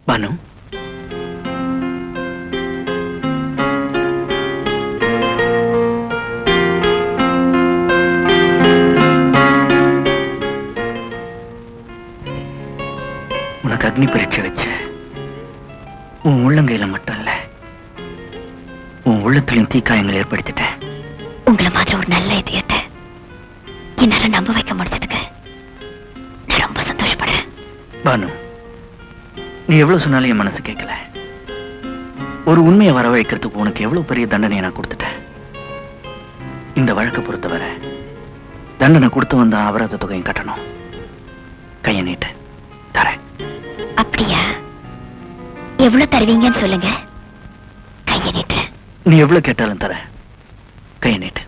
பானு, உனக்கு அக்னி பரீட்சை வச்ச உன் உள்ளங்கையில மட்டும் இல்ல, உன் உள்ளத்திலும் தீக்காயங்கள் ஏற்படுத்திட்டேன். உங்களை மாதிரி ஒரு நல்ல இதயத்தை என்னால நம்ப வைக்க முடிச்சதுக்கு நான் ரொம்ப சந்தோஷப்படுறேன். பானு, நீ எவ்வளவு சொன்னாலும் என் மனசு கேட்கல. ஒரு உண்மையை வரவழைக்கிறதுக்கு உனக்கு எவ்வளவு பெரிய தண்டனையை நான் கொடுத்துட்டேன். இந்த வழக்கை பொறுத்தவரை தண்டனை கொடுத்து வந்த அபராத தொகையும் கட்டணும். கையை நீட்டு தரேன். அப்படியா? எவ்வளவு தருவீங்கன்னு சொல்லுங்க, கையை நீட்டுறேன். நீ எவ்வளவு கேட்டாலும் தரேன். கையை நீட்டு.